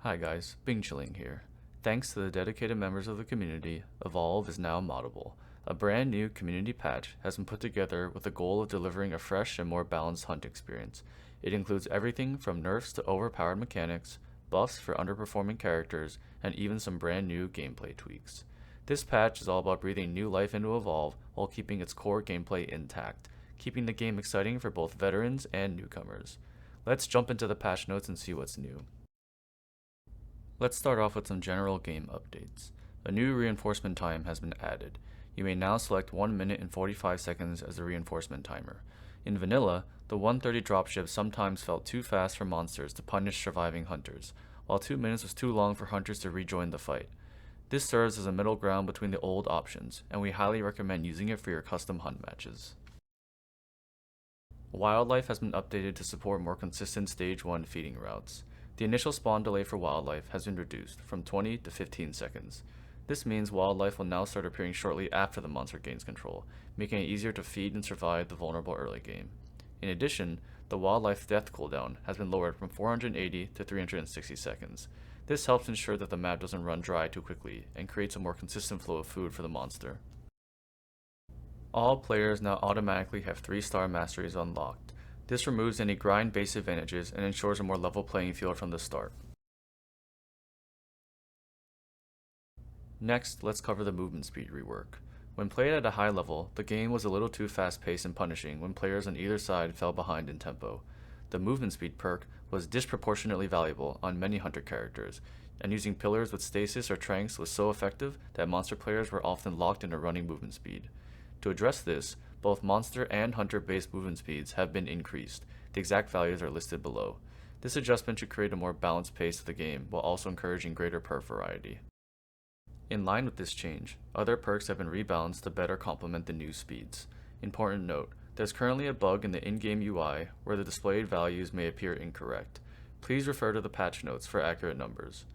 Hi guys, Bing Chilling here. Thanks to the dedicated members of the community, Evolve is now moddable. A brand new community patch has been put together with the goal of delivering a fresh and more balanced hunt experience. It includes everything from nerfs to overpowered mechanics, buffs for underperforming characters, and even some brand new gameplay tweaks. This patch is all about breathing new life into Evolve while keeping its core gameplay intact, keeping the game exciting for both veterans and newcomers. Let's jump into the patch notes and see what's new. Let's start off with some general game updates. A new reinforcement time has been added. You may now select 1 minute and 45 seconds as the reinforcement timer. In vanilla, the 130 dropship sometimes felt too fast for monsters to punish surviving hunters, while 2 minutes was too long for hunters to rejoin the fight. This serves as a middle ground between the old options, and we highly recommend using it for your custom hunt matches. Wildlife has been updated to support more consistent Stage 1 feeding routes. The initial spawn delay for wildlife has been reduced from 20 to 15 seconds. This means wildlife will now start appearing shortly after the monster gains control, making it easier to feed and survive the vulnerable early game. In addition, the wildlife death cooldown has been lowered from 480 to 360 seconds. This helps ensure that the map doesn't run dry too quickly and creates a more consistent flow of food for the monster. All players now automatically have 3-star masteries unlocked. This removes any grind-based advantages and ensures a more level playing field from the start. Next, let's cover the movement speed rework. When played at a high level, the game was a little too fast-paced and punishing when players on either side fell behind in tempo. The movement speed perk was disproportionately valuable on many hunter characters, and using pillars with stasis or tranks was so effective that monster players were often locked into running movement speed. To address this, both monster and hunter-based movement speeds have been increased. The exact values are listed below. This adjustment should create a more balanced pace of the game while also encouraging greater perk variety. In line with this change, other perks have been rebalanced to better complement the new speeds. Important note, there's currently a bug in the in-game UI where the displayed values may appear incorrect. Please refer to the patch notes for accurate numbers.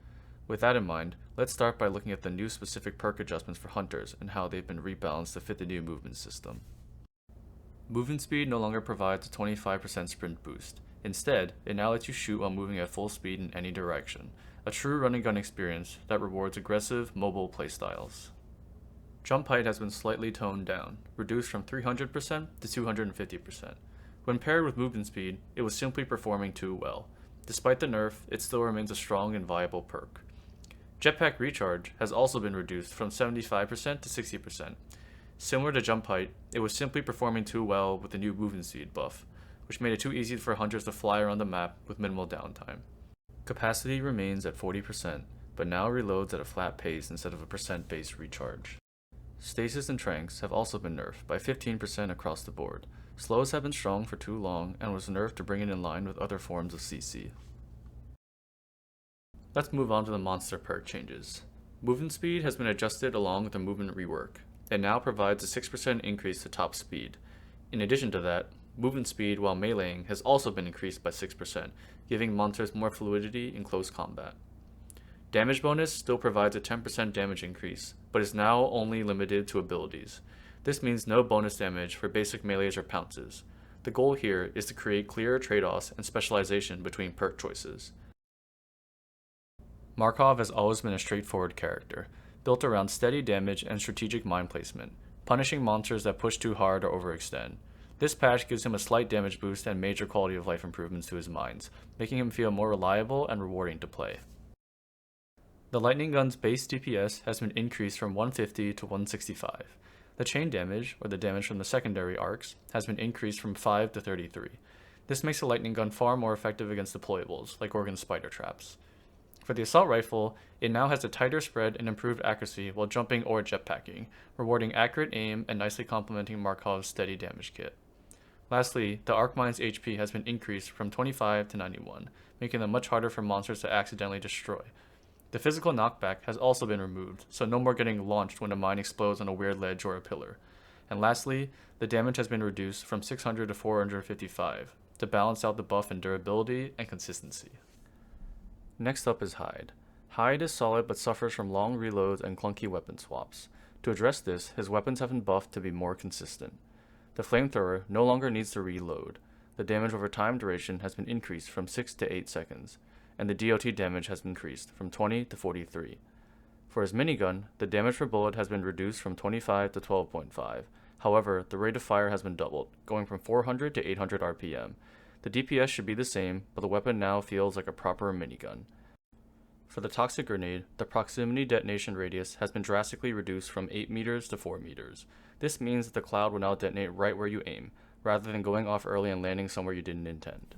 With that in mind, let's start by looking at the new specific perk adjustments for hunters and how they've been rebalanced to fit the new movement system. Movement speed no longer provides a 25% sprint boost. Instead, it now lets you shoot while moving at full speed in any direction, a true run and gun experience that rewards aggressive, mobile playstyles. Jump height has been slightly toned down, reduced from 300% to 250%. When paired with movement speed, it was simply performing too well. Despite the nerf, it still remains a strong and viable perk. Jetpack recharge has also been reduced from 75% to 60%. Similar to jump height, it was simply performing too well with the new movement speed buff, which made it too easy for hunters to fly around the map with minimal downtime. Capacity remains at 40%, but now reloads at a flat pace instead of a percent-based recharge. Stasis and tranks have also been nerfed by 15% across the board. Slows have been strong for too long and was nerfed to bring it in line with other forms of CC. Let's move on to the monster perk changes. Movement speed has been adjusted along with the movement rework. It now provides a 6% increase to top speed. In addition to that, movement speed while meleeing has also been increased by 6%, giving monsters more fluidity in close combat. Damage bonus still provides a 10% damage increase, but is now only limited to abilities. This means no bonus damage for basic melees or pounces. The goal here is to create clearer trade-offs and specialization between perk choices. Markov has always been a straightforward character, built around steady damage and strategic mind placement, punishing monsters that push too hard or overextend. This patch gives him a slight damage boost and major quality of life improvements to his mines, making him feel more reliable and rewarding to play. The lightning gun's base DPS has been increased from 150 to 165. The chain damage, or the damage from the secondary arcs, has been increased from 5 to 33. This makes the lightning gun far more effective against deployables, like Organ's spider traps. For the assault rifle, it now has a tighter spread and improved accuracy while jumping or jetpacking, rewarding accurate aim and nicely complementing Markov's steady damage kit. Lastly, the Arc Mine's HP has been increased from 25 to 91, making them much harder for monsters to accidentally destroy. The physical knockback has also been removed, so no more getting launched when a mine explodes on a weird ledge or a pillar. And lastly, the damage has been reduced from 600 to 455, to balance out the buff in durability and consistency. Next up is Hyde. Hyde is solid but suffers from long reloads and clunky weapon swaps. To address this, his weapons have been buffed to be more consistent. The flamethrower no longer needs to reload. The damage over time duration has been increased from 6 to 8 seconds. and the DOT damage has increased from 20 to 43. For his minigun, the damage per bullet has been reduced from 25 to 12.5. However, the rate of fire has been doubled, going from 400 to 800 RPM. The DPS should be the same, but the weapon now feels like a proper minigun. For the toxic grenade, the proximity detonation radius has been drastically reduced from 8 meters to 4 meters. This means that the cloud will now detonate right where you aim, rather than going off early and landing somewhere you didn't intend.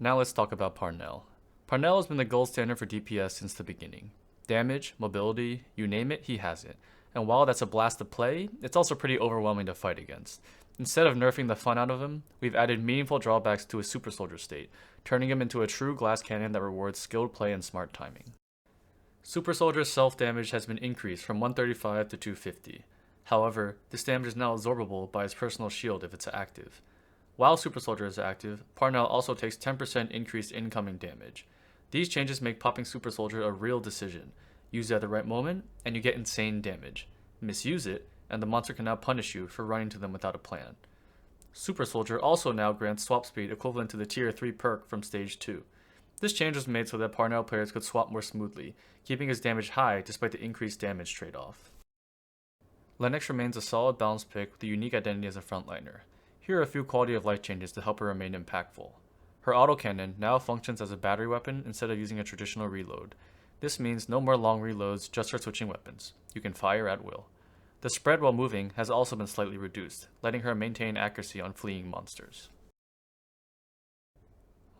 Now let's talk about Parnell. Parnell has been the gold standard for DPS since the beginning. Damage, mobility, you name it, he has it. And while that's a blast to play, it's also pretty overwhelming to fight against. Instead of nerfing the fun out of him, we've added meaningful drawbacks to his super soldier state, turning him into a true glass cannon that rewards skilled play and smart timing. Super soldier's self-damage has been increased from 135 to 250. However, this damage is now absorbable by his personal shield if it's active. While Super Soldier is active, Parnell also takes 10% increased incoming damage. These changes make popping Super Soldier a real decision. Use it at the right moment, and you get insane damage. Misuse it, and the monster can now punish you for running to them without a plan. Super Soldier also now grants swap speed equivalent to the tier 3 perk from stage 2. This change was made so that Parnell players could swap more smoothly, keeping his damage high despite the increased damage trade-off. Lennox remains a solid balance pick with a unique identity as a frontliner. Here are a few quality of life changes to help her remain impactful. Her autocannon now functions as a battery weapon instead of using a traditional reload. This means no more long reloads just for switching weapons. You can fire at will. The spread while moving has also been slightly reduced, letting her maintain accuracy on fleeing monsters.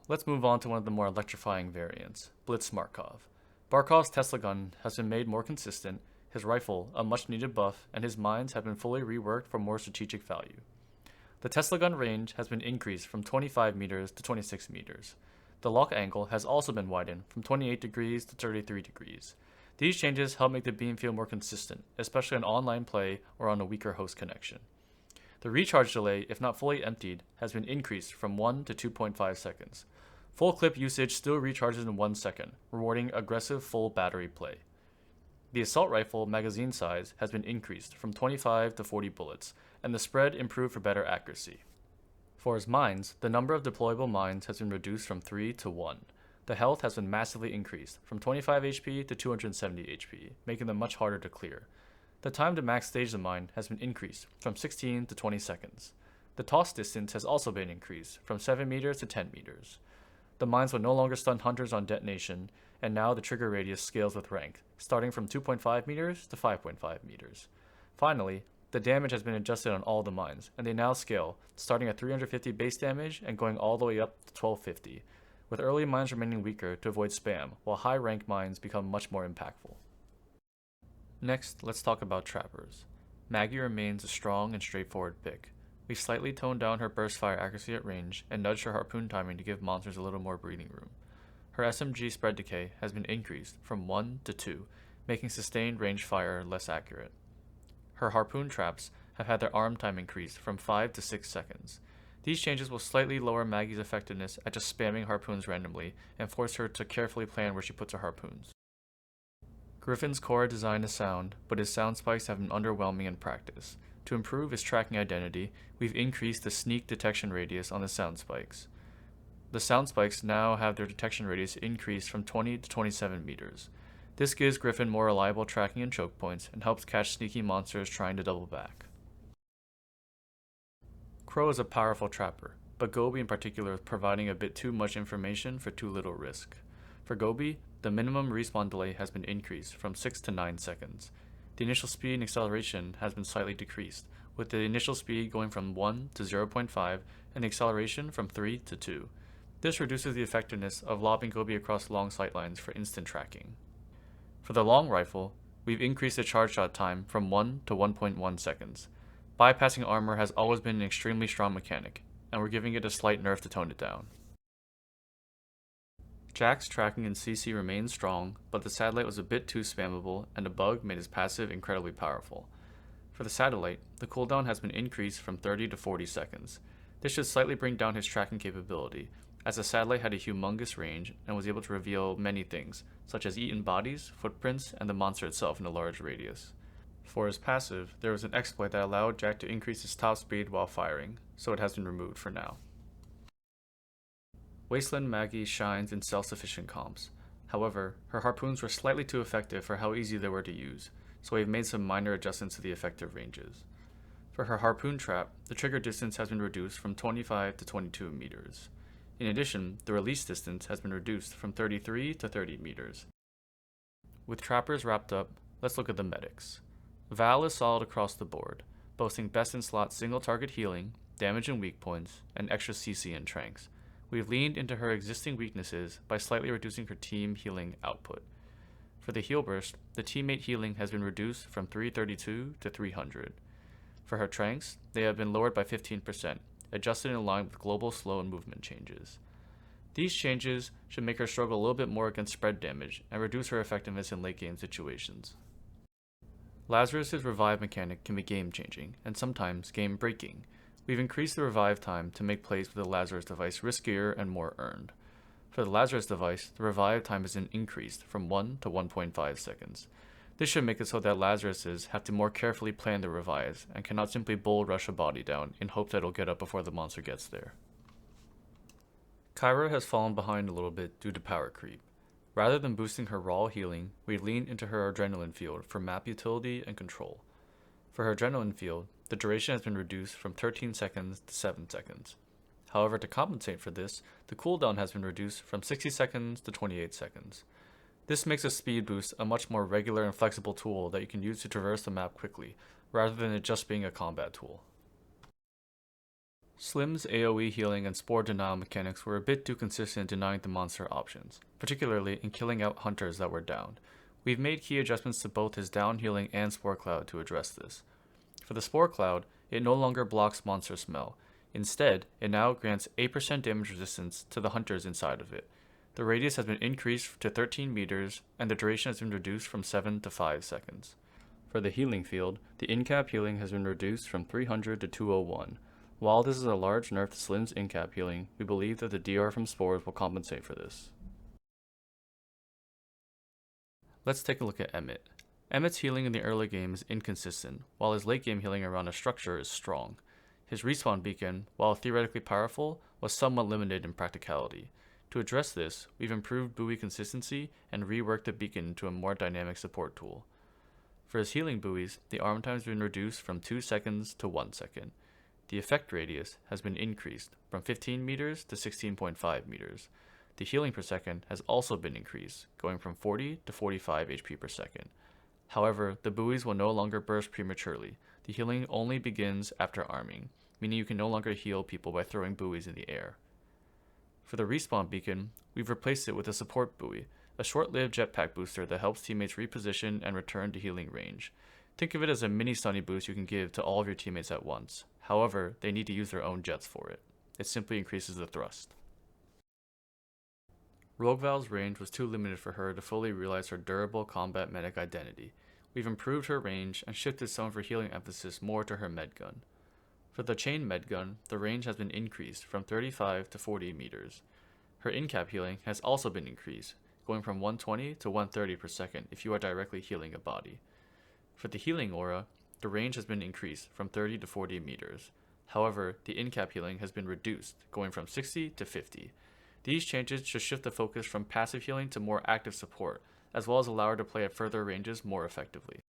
Let's move on to one of the more electrifying variants, Blitz Markov. Barkov's Tesla gun has been made more consistent, his rifle a much needed buff, and his mines have been fully reworked for more strategic value. The Tesla gun range has been increased from 25 meters to 26 meters. The lock angle has also been widened from 28 degrees to 33 degrees. These changes help make the beam feel more consistent, especially on online play or on a weaker host connection. The recharge delay, if not fully emptied, has been increased from 1 to 2.5 seconds. Full clip usage still recharges in 1 second, rewarding aggressive full battery play. The assault rifle magazine size has been increased from 25 to 40 bullets, and the spread improved for better accuracy. For his mines, the number of deployable mines has been reduced from 3 to 1. The health has been massively increased, from 25 HP to 270 HP, making them much harder to clear. The time to max stage the mine has been increased, from 16 to 20 seconds. The toss distance has also been increased, from 7 meters to 10 meters. The mines will no longer stun hunters on detonation, and now the trigger radius scales with rank, starting from 2.5 meters to 5.5 meters. Finally, the damage has been adjusted on all the mines, and they now scale, starting at 350 base damage and going all the way up to 1250, with early mines remaining weaker to avoid spam, while high rank mines become much more impactful. Next, let's talk about trappers. Maggie remains a strong and straightforward pick. We slightly toned down her burst fire accuracy at range and nudged her harpoon timing to give monsters a little more breathing room. Her SMG spread decay has been increased from 1 to 2, making sustained range fire less accurate. Her harpoon traps have had their arm time increased from 5 to 6 seconds. These changes will slightly lower Maggie's effectiveness at just spamming harpoons randomly and force her to carefully plan where she puts her harpoons. Griffin's core design is sound, but his sound spikes have been underwhelming in practice. To improve his tracking identity, we've increased the sneak detection radius on the sound spikes. The sound spikes now have their detection radius increased from 20 to 27 meters. This gives Griffin more reliable tracking and choke points and helps catch sneaky monsters trying to double back. Crow is a powerful trapper, but Gobi in particular is providing a bit too much information for too little risk. For Gobi, the minimum respawn delay has been increased from 6 to 9 seconds. The initial speed and acceleration has been slightly decreased, with the initial speed going from 1 to 0.5 and the acceleration from 3 to 2. This reduces the effectiveness of lobbing Gobi across long sightlines for instant tracking. For the long rifle, we've increased the charge shot time from 1 to 1.1 seconds. Bypassing armor has always been an extremely strong mechanic, and we're giving it a slight nerf to tone it down. Jack's tracking in CC remains strong, but the satellite was a bit too spammable, and a bug made his passive incredibly powerful. For the satellite, the cooldown has been increased from 30 to 40 seconds. This should slightly bring down his tracking capability, as the satellite had a humongous range and was able to reveal many things, such as eaten bodies, footprints, and the monster itself in a large radius. For his passive, there was an exploit that allowed Jack to increase his top speed while firing, so it has been removed for now. Wasteland Maggie shines in self-sufficient comps. However, her harpoons were slightly too effective for how easy they were to use, so we've made some minor adjustments to the effective ranges. For her harpoon trap, the trigger distance has been reduced from 25 to 22 meters. In addition, the release distance has been reduced from 33 to 30 meters. With trappers wrapped up, let's look at the medics. Val is solid across the board, boasting best-in-slot single-target healing, damage and weak points, and extra CC and tranks. We've leaned into her existing weaknesses by slightly reducing her team healing output. For the heal burst, the teammate healing has been reduced from 332 to 300. For her tranks, they have been lowered by 15%, adjusted in line with global slow and movement changes. These changes should make her struggle a little bit more against spread damage and reduce her effectiveness in late game situations. Lazarus' revive mechanic can be game changing and sometimes game breaking. We've increased the revive time to make plays with the Lazarus device riskier and more earned. For the Lazarus device, the revive time has been increased from 1 to 1.5 seconds. This should make it so that Lazaruses have to more carefully plan their revives and cannot simply bull rush a body down in hope that it'll get up before the monster gets there. Caira has fallen behind a little bit due to power creep. Rather than boosting her raw healing, we leaned into her adrenaline field for map utility and control. For her adrenaline field, the duration has been reduced from 13 seconds to 7 seconds. However, to compensate for this, the cooldown has been reduced from 60 seconds to 28 seconds. This makes a speed boost a much more regular and flexible tool that you can use to traverse the map quickly, rather than it just being a combat tool. Slim's AoE healing and spore denial mechanics were a bit too consistent denying the monster options, particularly in killing out hunters that were downed. We've made key adjustments to both his down healing and spore cloud to address this. For the spore cloud, it no longer blocks monster smell. Instead, it now grants 8% damage resistance to the hunters inside of it. The radius has been increased to 13 meters, and the duration has been reduced from 7 to 5 seconds. For the healing field, the in-cap healing has been reduced from 300 to 201. While this is a large nerf to Slim's in-cap healing, we believe that the DR from spores will compensate for this. Let's take a look at Emet. Emet's healing in the early game is inconsistent, while his late game healing around a structure is strong. His respawn beacon, while theoretically powerful, was somewhat limited in practicality. To address this, we've improved buoy consistency and reworked the beacon into a more dynamic support tool. For his healing buoys, the arm time has been reduced from 2 seconds to 1 second. The effect radius has been increased from 15 meters to 16.5 meters. The healing per second has also been increased, going from 40 to 45 HP per second. However, the buoys will no longer burst prematurely. The healing only begins after arming, meaning you can no longer heal people by throwing buoys in the air. For the respawn beacon, we've replaced it with a support buoy, a short-lived jetpack booster that helps teammates reposition and return to healing range. Think of it as a mini stunny boost you can give to all of your teammates at once. However, they need to use their own jets for it. It simply increases the thrust. Rogue Val's range was too limited for her to fully realize her durable combat medic identity. We've improved her range and shifted some of her healing emphasis more to her med gun. For the chain med gun, the range has been increased from 35 to 40 meters. Her in-cap healing has also been increased, going from 120 to 130 per second if you are directly healing a body. For the healing aura, the range has been increased from 30 to 40 meters. However, the in-cap healing has been reduced, going from 60 to 50. These changes should shift the focus from passive healing to more active support, as well as allow her to play at further ranges more effectively.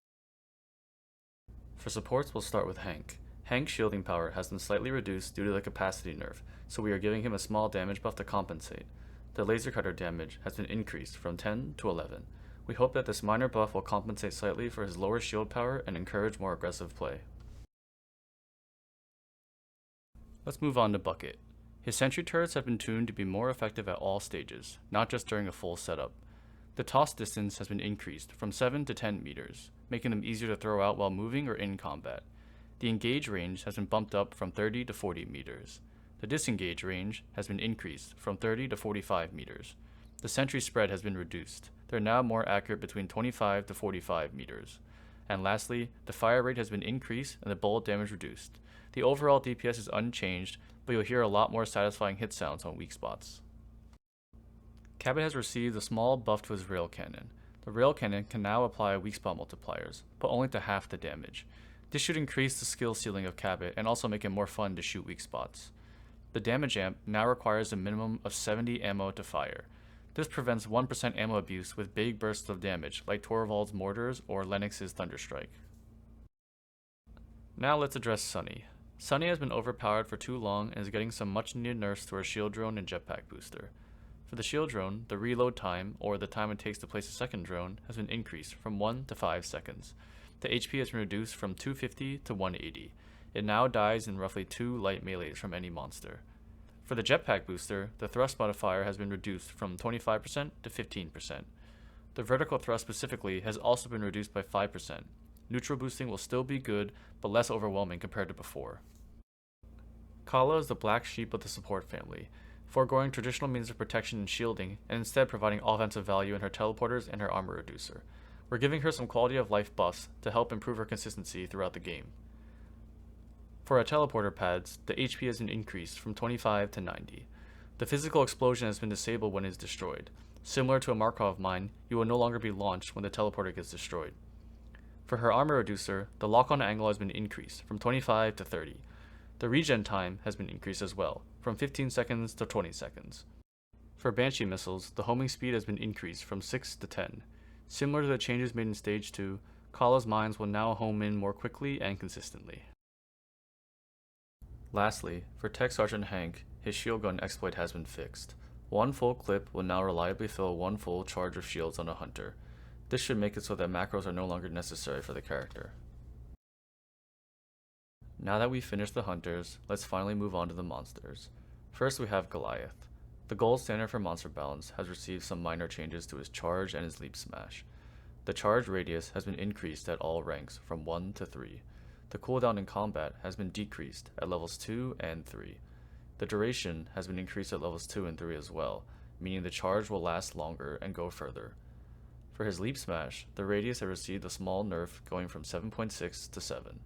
For supports, we'll start with Hank. Hank's shielding power has been slightly reduced due to the capacity nerf, so we are giving him a small damage buff to compensate. The laser cutter damage has been increased from 10 to 11. We hope that this minor buff will compensate slightly for his lower shield power and encourage more aggressive play. Let's move on to Bucket. His sentry turrets have been tuned to be more effective at all stages, not just during a full setup. The toss distance has been increased from 7 to 10 meters, making them easier to throw out while moving or in combat. The engage range has been bumped up from 30 to 40 meters. The disengage range has been increased from 30 to 45 meters. The sentry spread has been reduced. They're now more accurate between 25 to 45 meters. And lastly, the fire rate has been increased and the bullet damage reduced. The overall DPS is unchanged, but you'll hear a lot more satisfying hit sounds on weak spots. Cabot has received a small buff to his rail cannon. The rail cannon can now apply weak spot multipliers, but only to half the damage. This should increase the skill ceiling of Cabot and also make it more fun to shoot weak spots. The damage amp now requires a minimum of 70 ammo to fire. This prevents 1% ammo abuse with big bursts of damage, like Torvald's Mortars or Lennox's Thunderstrike. Now let's address Sunny. Sunny has been overpowered for too long and is getting some much needed nerfs to her shield drone and jetpack booster. For the shield drone, the reload time, or the time it takes to place a second drone, has been increased from 1 to 5 seconds. The HP has been reduced from 250 to 180. It now dies in roughly 2 light melees from any monster. For the jetpack booster, the thrust modifier has been reduced from 25% to 15%. The vertical thrust specifically has also been reduced by 5%. Neutral boosting will still be good, but less overwhelming compared to before. Kala is the black sheep of the support family, foregoing traditional means of protection and shielding, and instead providing offensive value in her teleporters and her armor reducer. We're giving her some quality of life buffs to help improve her consistency throughout the game. For our teleporter pads, the HP has been increased from 25 to 90. The physical explosion has been disabled when it is destroyed. Similar to a Markov mine, you will no longer be launched when the teleporter gets destroyed. For her armor reducer, the lock-on angle has been increased from 25 to 30. The regen time has been increased as well, from 15 seconds to 20 seconds. For Banshee missiles, the homing speed has been increased from 6 to 10. Similar to the changes made in Stage 2, Kala's mines will now home in more quickly and consistently. Lastly, for Tech Sergeant Hank, his shield gun exploit has been fixed. One full clip will now reliably fill one full charge of shields on a hunter. This should make it so that macros are no longer necessary for the character. Now that we've finished the hunters, let's finally move on to the monsters. First we have Goliath. The gold standard for monster balance has received some minor changes to his charge and his leap smash. The charge radius has been increased at all ranks from 1 to 3. The cooldown in combat has been decreased at levels 2 and 3. The duration has been increased at levels 2 and 3 as well, meaning the charge will last longer and go further. For his leap smash, the radius has received a small nerf going from 7.6 to 7.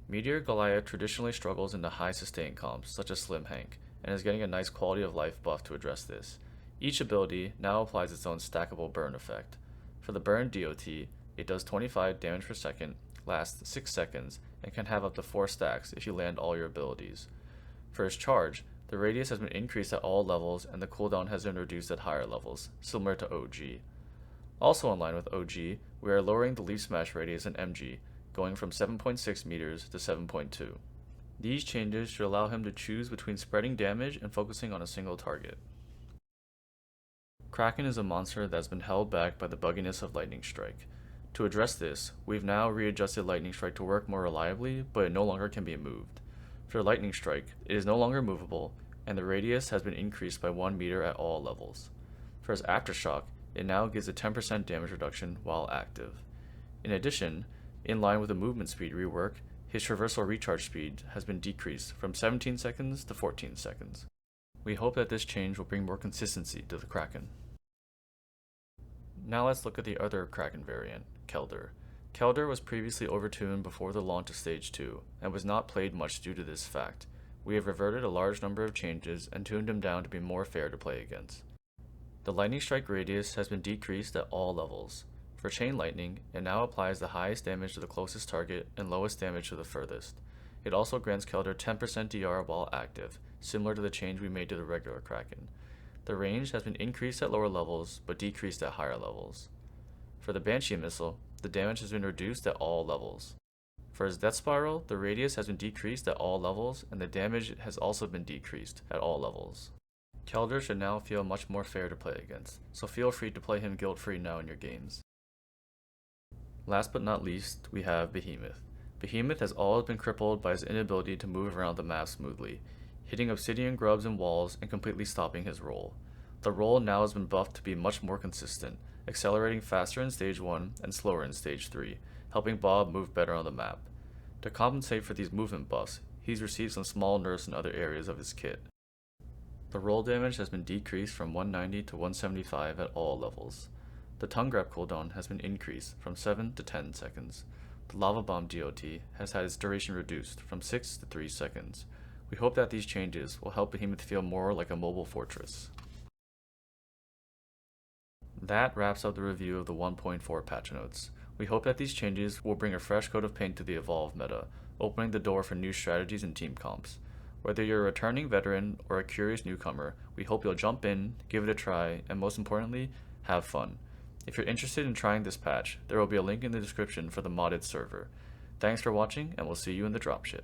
Meteor Goliath traditionally struggles in the high sustain comps, such as Slim Hank, and is getting a nice quality of life buff to address this. Each ability now applies its own stackable burn effect. For the burn DOT, it does 25 damage per second, lasts 6 seconds, and can have up to 4 stacks if you land all your abilities. For his charge, the radius has been increased at all levels and the cooldown has been reduced at higher levels, similar to OG. Also in line with OG, we are lowering the leap smash radius in MG, going from 7.6 meters to 7.2. These changes should allow him to choose between spreading damage and focusing on a single target. Kraken is a monster that has been held back by the bugginess of Lightning Strike. To address this, we've now readjusted Lightning Strike to work more reliably, but it no longer can be moved. For Lightning Strike, it is no longer movable, and the radius has been increased by 1 meter at all levels. For his Aftershock, it now gives a 10% damage reduction while active. In addition, in line with the movement speed rework, his traversal recharge speed has been decreased from 17 seconds to 14 seconds. We hope that this change will bring more consistency to the Kraken. Now let's look at the other Kraken variant, Kelder. Kelder was previously overtuned before the launch of Stage 2, and was not played much due to this fact. We have reverted a large number of changes and tuned him down to be more fair to play against. The Lightning Strike radius has been decreased at all levels. For Chain Lightning, it now applies the highest damage to the closest target and lowest damage to the furthest. It also grants Kelder 10% DR while active, similar to the change we made to the regular Kraken. The range has been increased at lower levels, but decreased at higher levels. For the Banshee missile, the damage has been reduced at all levels. For his Death Spiral, the radius has been decreased at all levels, and the damage has also been decreased at all levels. Kelder should now feel much more fair to play against, so feel free to play him guilt-free now in your games. Last but not least, we have Behemoth. Behemoth has always been crippled by his inability to move around the map smoothly, hitting obsidian grubs and walls and completely stopping his roll. The roll now has been buffed to be much more consistent, accelerating faster in Stage 1 and slower in Stage 3, helping Bob move better on the map. To compensate for these movement buffs, he's received some small nerfs in other areas of his kit. The roll damage has been decreased from 190 to 175 at all levels. The tongue grab cooldown has been increased from 7 to 10 seconds. The lava bomb DOT has had its duration reduced from 6 to 3 seconds. We hope that these changes will help Behemoth feel more like a mobile fortress. That wraps up the review of the 1.4 patch notes. We hope that these changes will bring a fresh coat of paint to the evolved meta, opening the door for new strategies and team comps. Whether you're a returning veteran or a curious newcomer, we hope you'll jump in, give it a try, and most importantly, have fun. If you're interested in trying this patch, there will be a link in the description for the modded server. Thanks for watching, and we'll see you in the dropship.